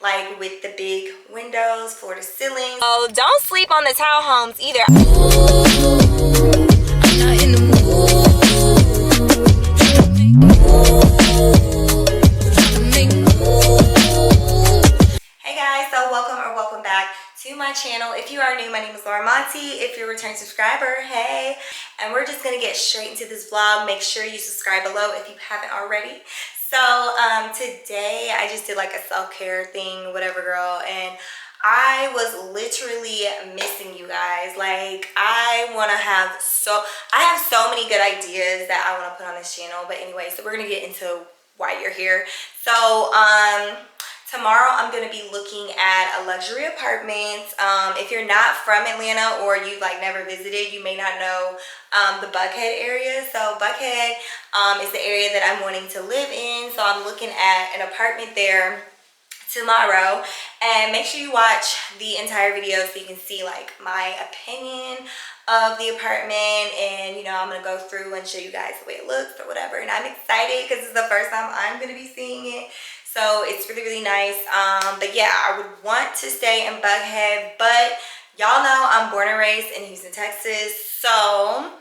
like with the big windows, floor to ceiling. Oh, don't sleep on the townhomes either. I'm not in the mood. Hey guys, so welcome back to my channel. If you are new, my name is thelolomonty. If you're a return subscriber, hey. And we're just gonna get straight into this vlog. Make sure you subscribe below if you haven't already. So today I just did like a self-care thing, whatever, girl, and I was literally missing you guys. Like I have so many good ideas that I want to put on this channel. But anyway, so we're gonna get into why you're here. So tomorrow I'm going to be looking at a luxury apartment. If you're not from Atlanta or you like never visited, you may not know the Buckhead area. So Buckhead is the area that I'm wanting to live in. So I'm looking at an apartment there tomorrow, and make sure you watch the entire video so you can see like my opinion of the apartment, and you know, I'm gonna go through and show you guys the way it looks or whatever. And I'm excited because it's the first time I'm gonna be seeing it, so it's really nice. But yeah, I would want to stay in Buckhead, but y'all know I'm born and raised in Houston, Texas, so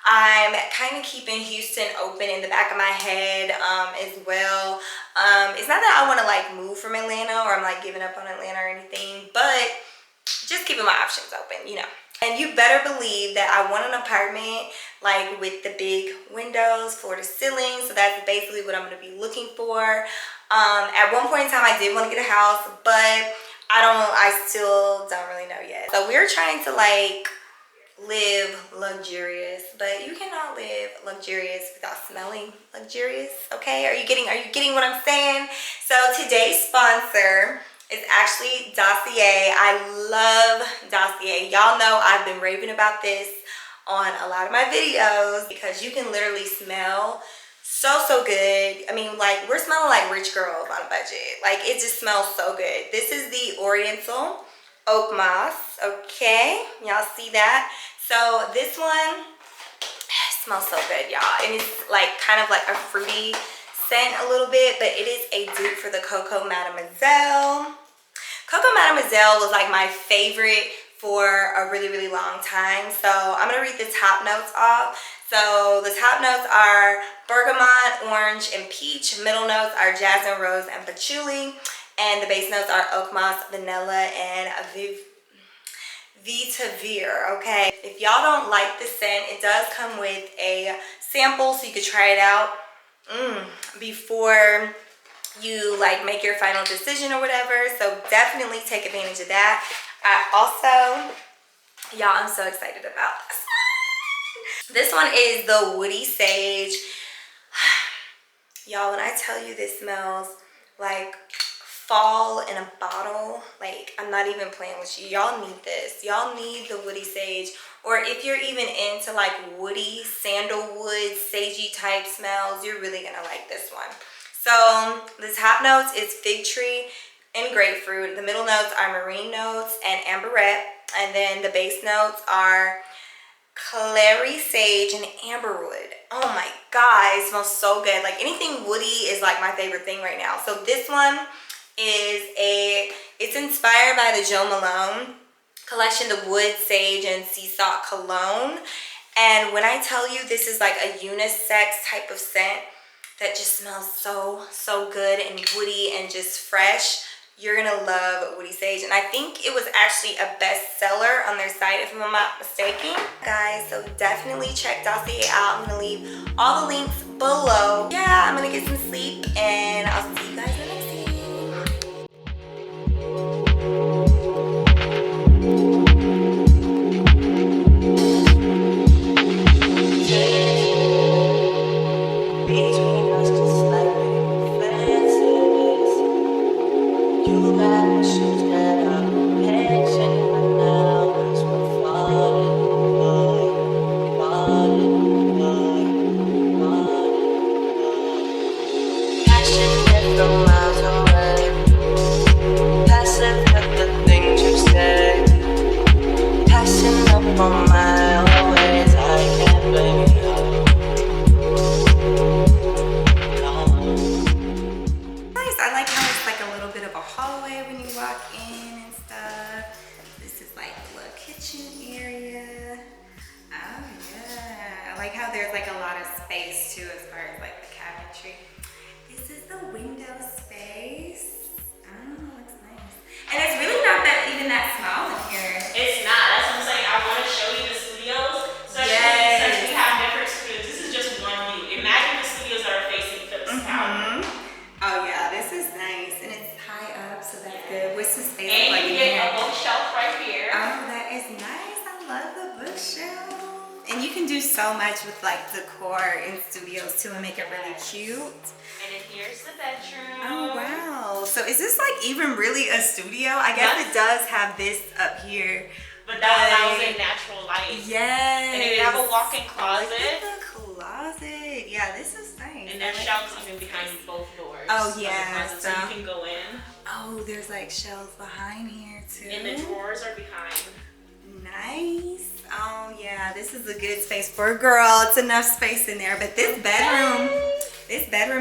I'm kind of keeping Houston open in the back of my head as well. It's not that I want to like move from Atlanta or I'm like giving up on Atlanta or anything, but just keeping my options open, you know. And you better believe that I want an apartment like with the big windows, floor to ceiling. So that's basically what I'm going to be looking for. At one point in time, I did want to get a house, but I still don't really know yet. So we're trying to like live luxurious, but you cannot live luxurious without smelling luxurious. Okay, are you getting what I'm saying? So today's sponsor is actually Dossier. I love Dossier. Y'all know I've been raving about this on a lot of my videos because you can literally smell so good. I mean, like, we're smelling like rich girls on a budget. Like, it just smells so good. This is the Oriental Oak Moss. Okay, y'all see that? So this one smells so good, y'all, and it's like kind of like a fruity scent a little bit, but it is a dupe for the Coco Mademoiselle. Coco Mademoiselle was like my favorite for a really long time. So I'm gonna read the top notes off. So the top notes are bergamot, orange, and peach. Middle notes are jasmine, rose, and patchouli. And the base notes are oak moss, vanilla, and vetiver. Okay, if y'all don't like the scent, it does come with a sample so you could try it out before you like make your final decision or whatever. So definitely take advantage of that. Y'all, I'm so excited about this. This one is the Woody Sage. Y'all, when I tell you this smells like fall in a bottle, like, I'm not even playing with you. Y'all need this. Y'all need the Woody Sage. Or if you're even into like woody, sandalwood, sagey type smells, you're really gonna like this one. So the top notes is fig tree and grapefruit. The middle notes are marine notes and amberette. And then the base notes are clary sage and amberwood. Oh my god, it smells so good. Like, anything woody is like my favorite thing right now. So this one is it's inspired by the Jo Malone collection, the Wood, Sage, and Sea Salt Cologne. And when I tell you this is like a unisex type of scent that just smells so good and woody and just fresh, you're gonna love Woody Sage. And I think it was actually a bestseller on their site, if I'm not mistaken. Guys, so definitely check Dossier out. I'm gonna leave all the links below. Yeah, I'm gonna get some sleep, and I'll see you guys in the next video. like how there's like a lot of space too as far as like the cabinetry. This is the window space. Oh, looks nice. And it's really not even that small in here. It's not. That's what I'm saying. I want to show you the studios, especially since we have different studios. This is just one view. Imagine the studios that are facing Phipps Tower. Oh yeah, this is nice, and it's high up, so that's good. What's the space and like you in get here? a bookshelf right here. Oh, that is nice. I love the bookshelf. And you can do so much with like decor in studios too and make it really cute. And then here's the bedroom. Oh wow. So is this like even really a studio? I guess it does have this up here. But that allows in natural light. Yes. And then we have a walk-in closet. Look at the closet. Yeah, this is nice. And there's shelves even behind both doors. Oh yeah. So you can go in. Oh, there's like shelves behind here too. And the drawers are behind. Nice. Oh yeah, this is a good space for a girl. It's enough space in there. But this bedroom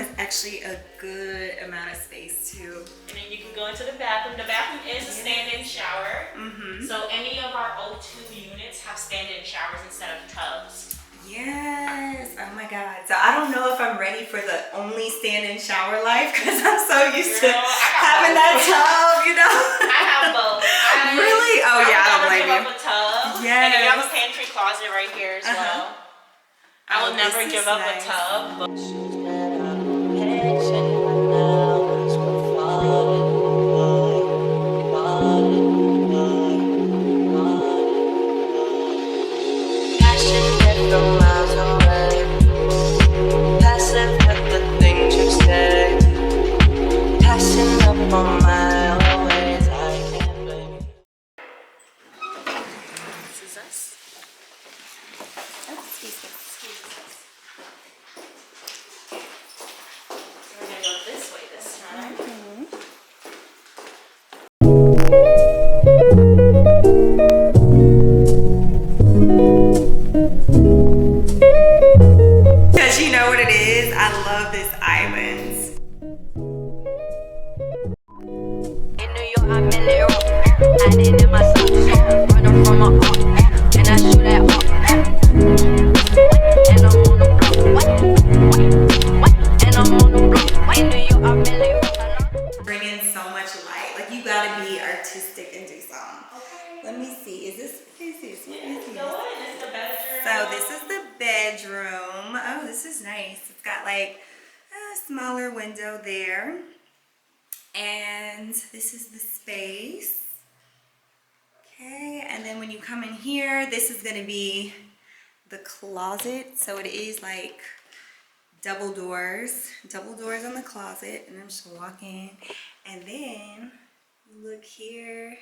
is actually a good amount of space too. And then you can go into the bathroom. The bathroom is a stand-in shower. So any of our O2 units have stand-in showers instead of tubs. Yes. Oh my God. So I don't know if I'm ready for the only stand-in shower life because I'm so used to having that tub, you know. I have both. Really? Oh yeah, I don't blame you. I would never give up a tub. Yes. And then we have a pantry closet right here as well. I will never give up a tub. But because you know what it is? I love this island. In New York, I'm in New York. I did in my socks. Running from a up. And I shoot that up. And I'm on the block. And I'm on the block. In New York, I'm in New York. Bring in so much light. Like you gotta be artistic and do something. okay. Let me see. Is this? What is this? What is this? Go in. It's the bedroom. So this is the bedroom. Oh, this is nice. It's got like a smaller window there. And this is the space. Okay, and then when you come in here, this is gonna be the closet. So it is like double doors on the closet. And I'm just gonna walk in. And then look here.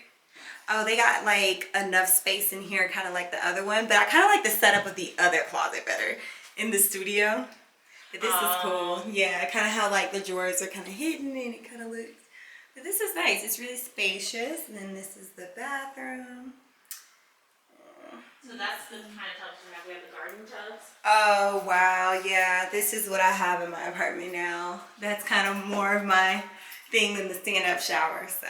Oh, they got like enough space in here, kind of like the other one. But I kind of like the setup of the other closet better in the studio. But this is cool. Yeah, kind of how like the drawers are kind of hidden and it kind of looks. But this is nice. It's really spacious. And then this is the bathroom. So that's the kind of tubs we have. We have the garden tubs. Oh, wow. Yeah, this is what I have in my apartment now. That's kind of more of my thing than the stand-up shower, so.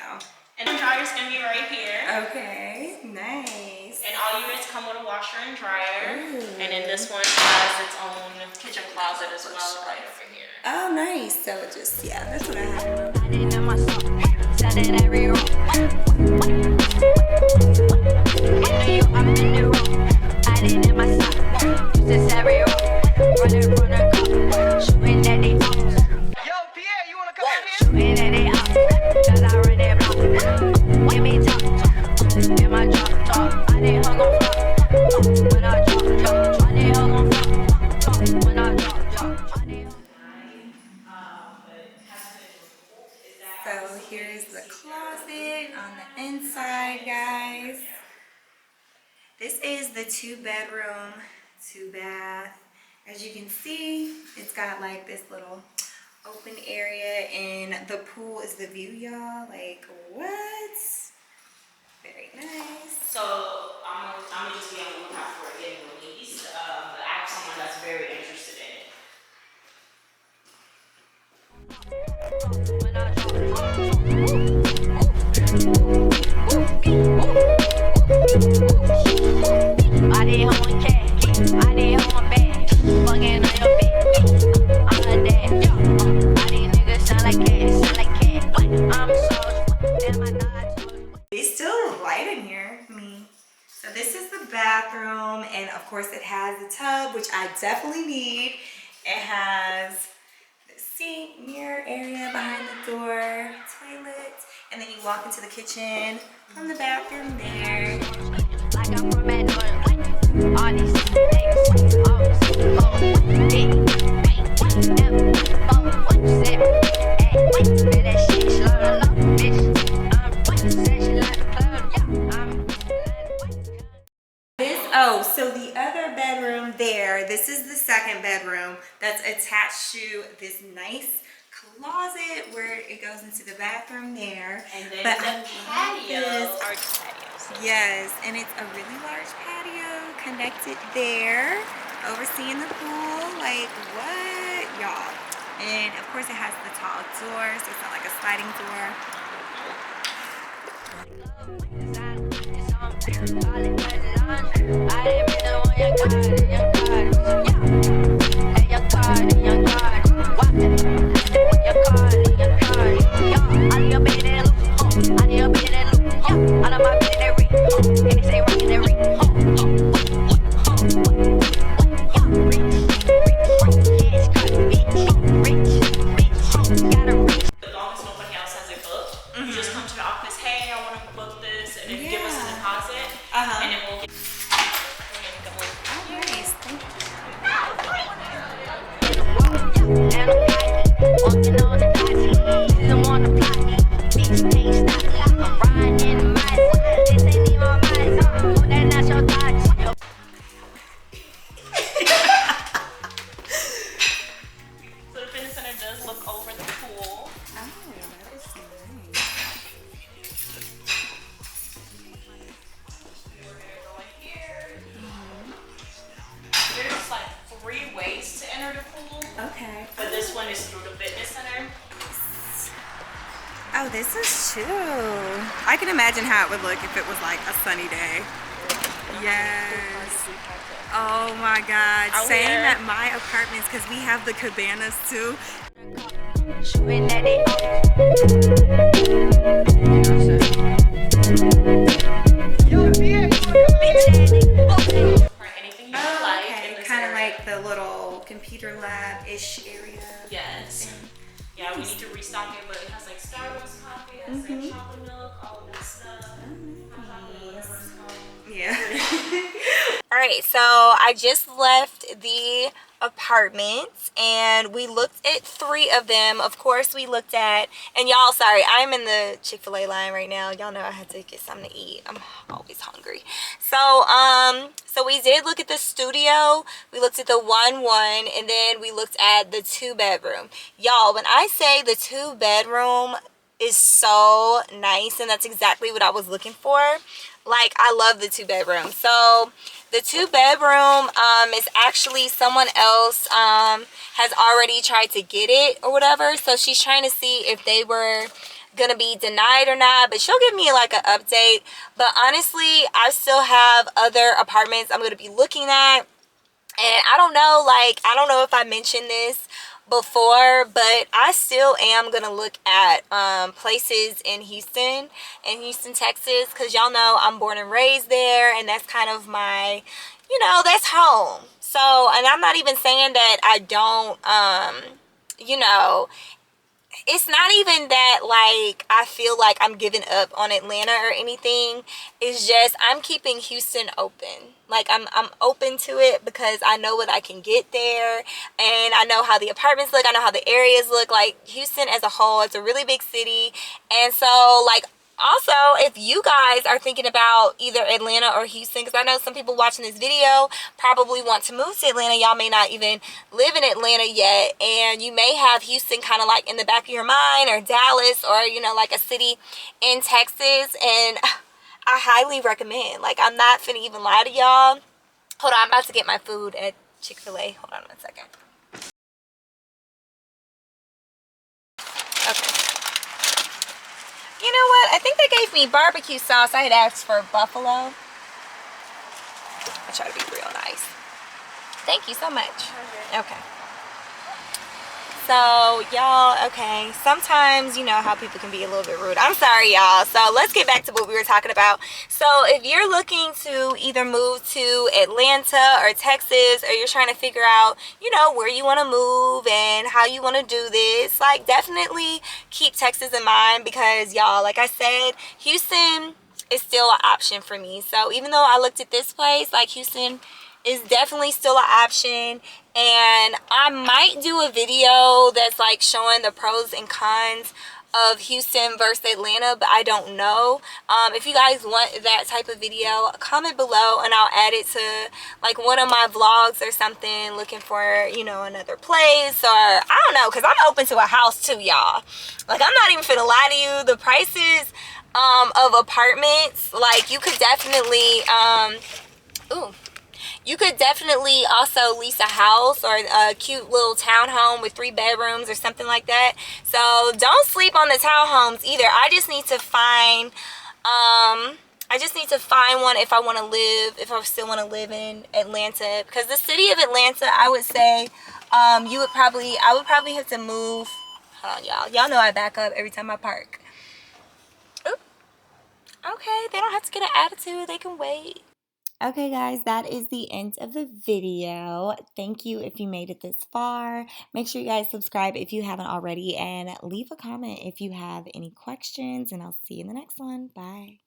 And the dryer's gonna be right here. Okay, nice. And all units come with a washer and dryer. Ooh. And then this one has its own kitchen closet as well right over here. Oh, nice. So it just, yeah, that's what I have. I did in my socks. Said it every room. In New York, I'm in New York. I did in my socks. This every room. Running from the cop. Shooting at the ops. Yo, Pierre, you wanna come out here? Shooting at the ops. Cause I run that block. Give me top. In my drop. I did hug on flop. When I drop. I did hug on flop. When I drop. I did hug. So here's the closet on the inside, guys. This is the 2-bedroom, 2-bath. As you can see, it's got like this little open area and the pool is the view, y'all. Like, what? Very nice. So I'm gonna just be on the lookout for it getting released. But I have someone that's very interested in it. When I drop. I did on cash. I did on bag. bathroom, and of course it has the tub, which I definitely need. It has the sink, mirror area behind the door, toilet, and then you walk into the kitchen from the bathroom there. Like I'm from that north, all these niggas, so the other bedroom there, this is the second bedroom that's attached to this nice closet where it goes into the bathroom there. And then but the patio, or just patios. Yes, and it's a really large patio connected there, overseeing the pool. Like, what, y'all? And of course it has the tall door, so it's not like a sliding door. Oh, this is chill. I can imagine how it would look if it was like a sunny day. Yes. Oh my God. Same at my apartments because we have the cabanas too. Kind of like the little computer lab-ish area. Yes. Yeah, we need to restock it, but it has like Starbucks coffee, it has like chocolate milk, all of this stuff. Yeah. All right, so I just left the apartments and we looked at 3 of them. Of course, we looked at, and y'all, sorry, I'm in the Chick-fil-A line right now. Y'all know I had to get something to eat. I'm always hungry. So we did look at the studio. We looked at the 1-1, and then we looked at the 2-bedroom. Y'all, when I say the 2-bedroom is so nice, and that's exactly what I was looking for. Like, I love the 2-bedroom. So the 2-bedroom is actually someone else has already tried to get it or whatever. So she's trying to see if they were gonna be denied or not, but she'll give me like an update. But honestly, I still have other apartments I'm gonna be looking at, and I don't know, like, I don't know if I mentioned this before, but I still am gonna look at places in Houston, Texas, because y'all know I'm born and raised there, and that's kind of my, you know, that's home. So, and I'm not even saying that I don't you know, it's not even that like I feel like I'm giving up on Atlanta or anything. It's just I'm keeping Houston open. Like I'm open to it because I know what I can get there, and I know how the apartments look, I know how the areas look. Like Houston as a whole, it's a really big city. And so like, also, if you guys are thinking about either Atlanta or Houston, because I know some people watching this video probably want to move to Atlanta. Y'all may not even live in Atlanta yet, and you may have Houston kind of like in the back of your mind, or Dallas, or, you know, like a city in Texas. And I highly recommend. Like, I'm not finna even lie to y'all. Hold on, I'm about to get my food at Chick-fil-A. Hold on 1 second. Okay. You know what? I think they gave me barbecue sauce. I had asked for buffalo. I try to be real nice. Thank you so much. Okay. So y'all, okay, sometimes you know how people can be a little bit rude. I'm sorry y'all. So let's get back to what we were talking about. So if you're looking to either move to Atlanta or Texas, or you're trying to figure out, you know, where you want to move and how you want to do this, like definitely keep Texas in mind, because y'all, like I said, Houston is still an option for me. So even though I looked at this place, like Houston is definitely still an option, and I might do a video that's like showing the pros and cons of Houston versus Atlanta, but I don't know. If you guys want that type of video, comment below and I'll add it to like one of my vlogs or something, looking for, you know, another place, or I don't know, because I'm open to a house too, y'all. Like, I'm not even finna lie to you, the prices of apartments, like you could definitely you could definitely also lease a house or a cute little townhome with 3 bedrooms or something like that. So don't sleep on the townhomes either. I just need to find one if I want to live, if I still want to live in Atlanta, because the city of Atlanta, I would say I would probably have to move. Hold on, y'all know I back up every time I park. Oop. Okay, they don't have to get an attitude, they can wait. Okay, guys, that is the end of the video. Thank you if you made it this far. Make sure you guys subscribe if you haven't already, and leave a comment if you have any questions, and I'll see you in the next one. Bye.